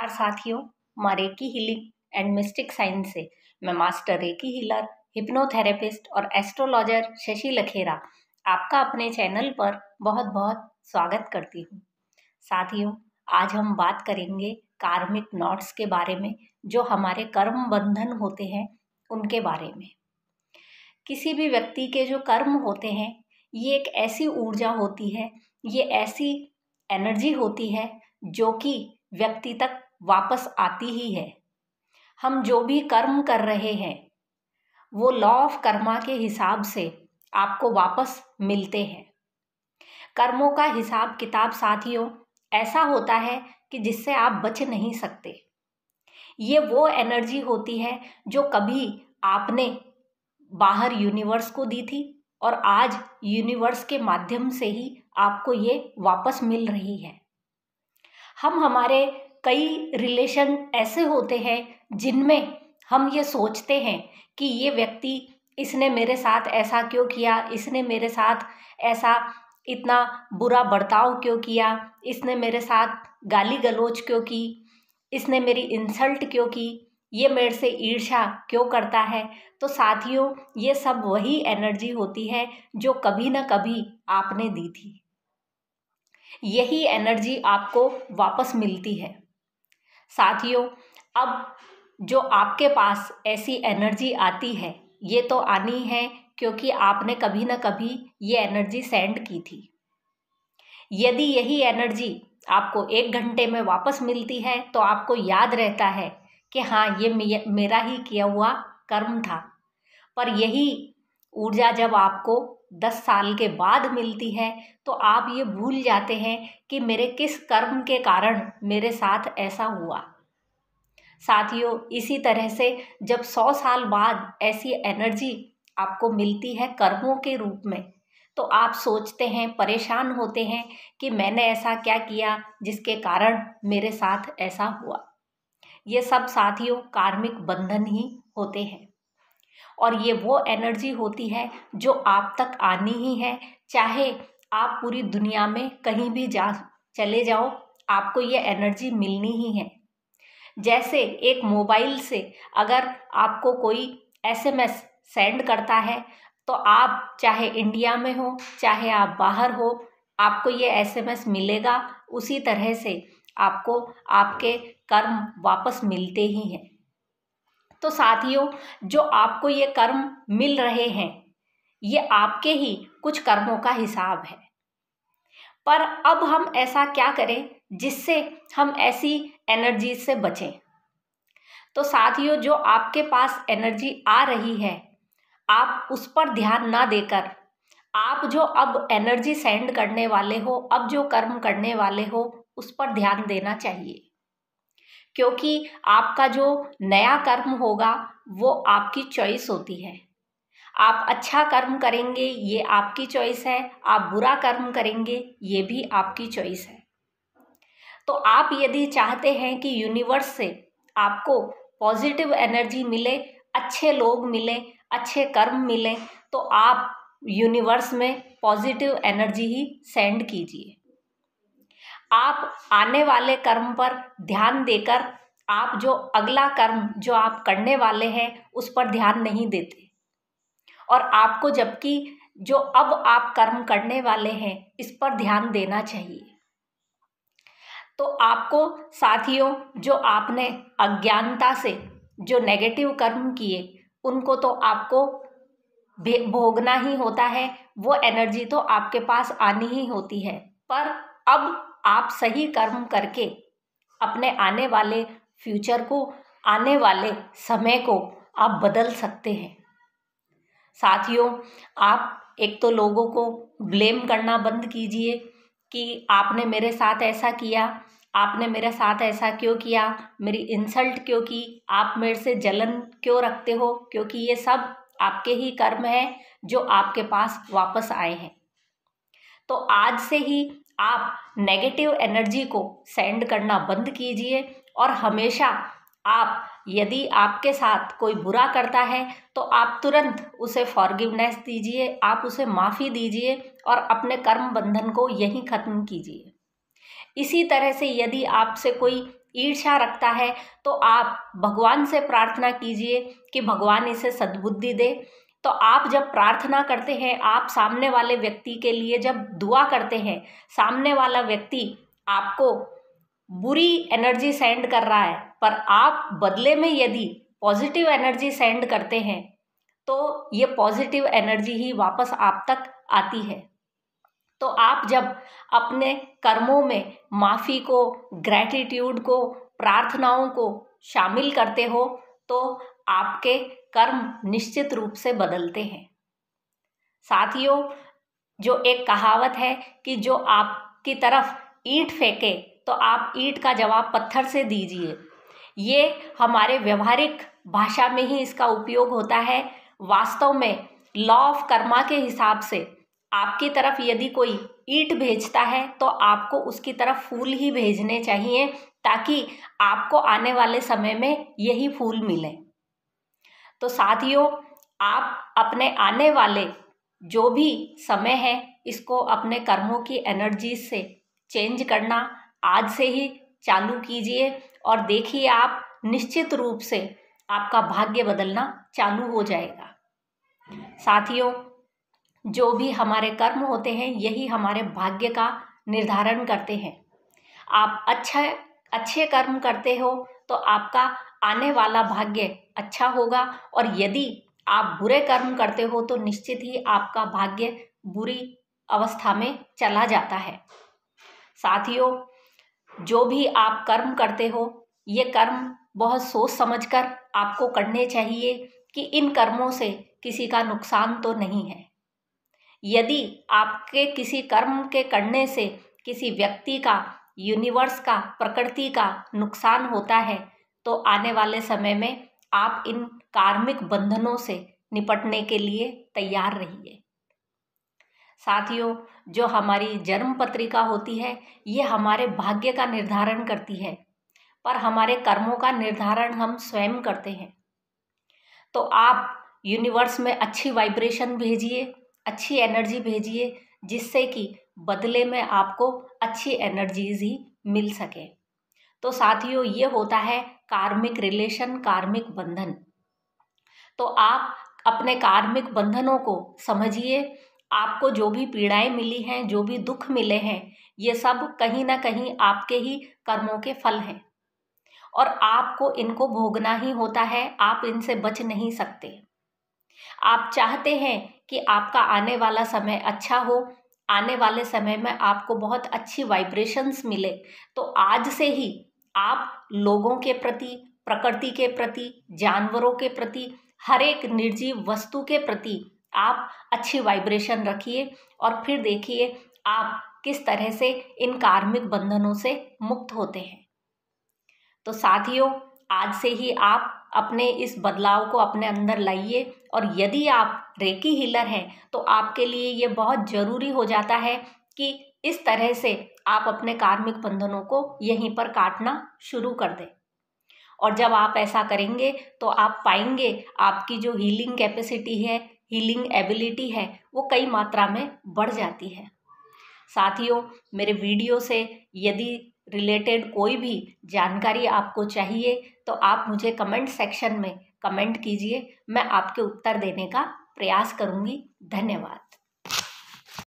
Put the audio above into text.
नमस्कार साथियों, माँ recce healing and mistake science से मैं मास्टर रेकी हीलर, हिप्नोथेरेपिस्ट और एस्ट्रोलॉजर शशि लखेरा आपका अपने चैनल पर बहुत बहुत स्वागत करती हूँ। साथियों, आज हम बात करेंगे कार्मिक नॉट्स के बारे में, जो हमारे कर्म बंधन होते हैं उनके बारे में। किसी भी व्यक्ति के जो कर्म होते हैं, ये एक ऐसी ऊर्जा होती है, ये ऐसी एनर्जी होती है जो कि व्यक्ति तक वापस आती ही है। हम जो भी कर्म कर रहे हैं वो लॉ ऑफ कर्मा के हिसाब से आपको वापस मिलते हैं। कर्मों का हिसाब किताब साथियों ऐसा होता है कि जिससे आप बच नहीं सकते। ये वो एनर्जी होती है जो कभी आपने बाहर यूनिवर्स को दी थी और आज यूनिवर्स के माध्यम से ही आपको ये वापस मिल रही है। हमारे कई रिलेशन ऐसे होते हैं जिनमें हम ये सोचते हैं कि ये व्यक्ति, इसने मेरे साथ ऐसा क्यों किया, इसने मेरे साथ ऐसा इतना बुरा बर्ताव क्यों किया, इसने मेरे साथ गाली गलौज क्यों की, इसने मेरी इंसल्ट क्यों की, ये मेरे से ईर्ष्या क्यों करता है। तो साथियों, ये सब वही एनर्जी होती है जो कभी ना कभी आपने दी थी। यही एनर्जी आपको वापस मिलती है। साथियों, अब जो आपके पास ऐसी एनर्जी आती है, ये तो आनी है क्योंकि आपने कभी ना कभी ये एनर्जी सेंड की थी। यदि यही एनर्जी आपको 1 घंटे में वापस मिलती है तो आपको याद रहता है कि हाँ, ये मेरा ही किया हुआ कर्म था। पर यही ऊर्जा जब आपको 10 साल के बाद मिलती है तो आप ये भूल जाते हैं कि मेरे किस कर्म के कारण मेरे साथ ऐसा हुआ। साथियों, इसी तरह से जब 100 साल बाद ऐसी एनर्जी आपको मिलती है कर्मों के रूप में, तो आप सोचते हैं, परेशान होते हैं कि मैंने ऐसा क्या किया जिसके कारण मेरे साथ ऐसा हुआ। ये सब साथियों कार्मिक बंधन ही होते हैं और ये वो एनर्जी होती है जो आप तक आनी ही है। चाहे आप पूरी दुनिया में कहीं भी चले जाओ, आपको ये एनर्जी मिलनी ही है। जैसे एक मोबाइल से अगर आपको कोई SMS सेंड करता है तो आप चाहे इंडिया में हो चाहे आप बाहर हो, आपको ये SMS मिलेगा। उसी तरह से आपको आपके कर्म वापस मिलते ही हैं। तो साथियों, जो आपको ये कर्म मिल रहे हैं, ये आपके ही कुछ कर्मों का हिसाब है। पर अब हम ऐसा क्या करें जिससे हम ऐसी एनर्जी से बचें। तो साथियों, जो आपके पास एनर्जी आ रही है, आप उस पर ध्यान ना देकर आप जो अब एनर्जी सेंड करने वाले हो, अब जो कर्म करने वाले हो, उस पर ध्यान देना चाहिए। क्योंकि आपका जो नया कर्म होगा वो आपकी चॉइस होती है। आप अच्छा कर्म करेंगे ये आपकी चॉइस है, आप बुरा कर्म करेंगे ये भी आपकी चॉइस है। तो आप यदि चाहते हैं कि यूनिवर्स से आपको पॉजिटिव एनर्जी मिले, अच्छे लोग मिले, अच्छे कर्म मिले, तो आप यूनिवर्स में पॉजिटिव एनर्जी ही सेंड कीजिए। आप आने वाले कर्म पर ध्यान देकर आप जो अगला कर्म जो आप करने वाले हैं उस पर ध्यान नहीं देते, और आपको जबकि जो अब आप कर्म करने वाले हैं इस पर ध्यान देना चाहिए। तो आपको साथियों, जो आपने अज्ञानता से जो नेगेटिव कर्म किए उनको तो आपको भोगना ही होता है, वो एनर्जी तो आपके पास आनी ही होती है। पर अब आप सही कर्म करके अपने आने वाले फ्यूचर को, आने वाले समय को आप बदल सकते हैं। साथियों, आप एक तो लोगों को ब्लेम करना बंद कीजिए कि आपने मेरे साथ ऐसा किया, आपने मेरे साथ ऐसा क्यों किया, मेरी इंसल्ट क्यों की, आप मेरे से जलन क्यों रखते हो, क्योंकि ये सब आपके ही कर्म हैं जो आपके पास वापस आए हैं। तो आज से ही आप नेगेटिव एनर्जी को सेंड करना बंद कीजिए और हमेशा आप, यदि आपके साथ कोई बुरा करता है तो आप तुरंत उसे फॉरगिवनेस दीजिए, आप उसे माफ़ी दीजिए और अपने कर्म बंधन को यहीं ख़त्म कीजिए। इसी तरह से यदि आपसे कोई ईर्ष्या रखता है तो आप भगवान से प्रार्थना कीजिए कि भगवान इसे सद्बुद्धि दे। तो आप जब प्रार्थना करते हैं, आप सामने वाले व्यक्ति के लिए जब दुआ करते हैं, सामने वाला व्यक्ति आपको बुरी एनर्जी सेंड कर रहा है, पर आप बदले में यदि पॉजिटिव एनर्जी सेंड करते हैं तो ये पॉजिटिव एनर्जी ही वापस आप तक आती है। तो आप जब अपने कर्मों में माफ़ी को, ग्रैटिट्यूड को, प्रार्थनाओं को शामिल करते हो तो आपके कर्म निश्चित रूप से बदलते हैं। साथियों, जो एक कहावत है कि जो आपकी तरफ ईंट फेंके तो आप ईंट का जवाब पत्थर से दीजिए, ये हमारे व्यवहारिक भाषा में ही इसका उपयोग होता है। वास्तव में लॉ ऑफ कर्मा के हिसाब से आपकी तरफ यदि कोई ईंट भेजता है तो आपको उसकी तरफ फूल ही भेजने चाहिए, ताकि आपको आने वाले समय में यही फूल मिले। तो साथियों, आप अपने आने वाले जो भी समय है इसको अपने कर्मों की एनर्जी से चेंज करना आज से ही चालू कीजिए और देखिए आप निश्चित रूप से आपका भाग्य बदलना चालू हो जाएगा। साथियों, जो भी हमारे कर्म होते हैं यही हमारे भाग्य का निर्धारण करते हैं। आप अच्छे कर्म करते हो तो आपका आने वाला भाग्य अच्छा होगा, और यदि आप बुरे कर्म करते हो तो निश्चित ही आपका भाग्य बुरी अवस्था में चला जाता है। साथियों, जो भी आप कर्म करते हो ये कर्म बहुत सोच समझकर आपको करने चाहिए कि इन कर्मों से किसी का नुकसान तो नहीं है। यदि आपके किसी कर्म के करने से किसी व्यक्ति का, यूनिवर्स का, प्रकृति का नुकसान होता है तो आने वाले समय में आप इन कार्मिक बंधनों से निपटने के लिए तैयार रहिए। साथियों, जो हमारी जन्म पत्रिका होती है ये हमारे भाग्य का निर्धारण करती है, पर हमारे कर्मों का निर्धारण हम स्वयं करते हैं। तो आप यूनिवर्स में अच्छी वाइब्रेशन भेजिए, अच्छी एनर्जी भेजिए, जिससे कि बदले में आपको अच्छी एनर्जीज ही मिल सके। तो साथियों, ये होता है कार्मिक रिलेशन, कार्मिक बंधन। तो आप अपने कार्मिक बंधनों को समझिए। आपको जो भी पीड़ाएं मिली हैं, जो भी दुख मिले हैं, ये सब कहीं ना कहीं आपके ही कर्मों के फल हैं और आपको इनको भोगना ही होता है। आप इनसे बच नहीं सकते। आप चाहते हैं कि आपका आने वाला समय अच्छा हो, आने वाले समय में आपको बहुत अच्छी वाइब्रेशंस मिले, तो आज से ही आप लोगों के प्रति, प्रकृति के प्रति, जानवरों के प्रति, हर एक निर्जीव वस्तु के प्रति आप अच्छी वाइब्रेशन रखिए और फिर देखिए आप किस तरह से इन कार्मिक बंधनों से मुक्त होते हैं। तो साथियों, आज से ही आप अपने इस बदलाव को अपने अंदर लाइए, और यदि आप रेकी हीलर हैं तो आपके लिए ये बहुत ज़रूरी हो जाता है कि इस तरह से आप अपने कार्मिक बंधनों को यहीं पर काटना शुरू कर दें। और जब आप ऐसा करेंगे तो आप पाएंगे आपकी जो हीलिंग कैपेसिटी है, हीलिंग एबिलिटी है, वो कई मात्रा में बढ़ जाती है। साथियों, मेरे वीडियो से यदि रिलेटेड कोई भी जानकारी आपको चाहिए तो आप मुझे कमेंट सेक्शन में कमेंट कीजिए, मैं आपके उत्तर देने का प्रयास करूंगी। धन्यवाद।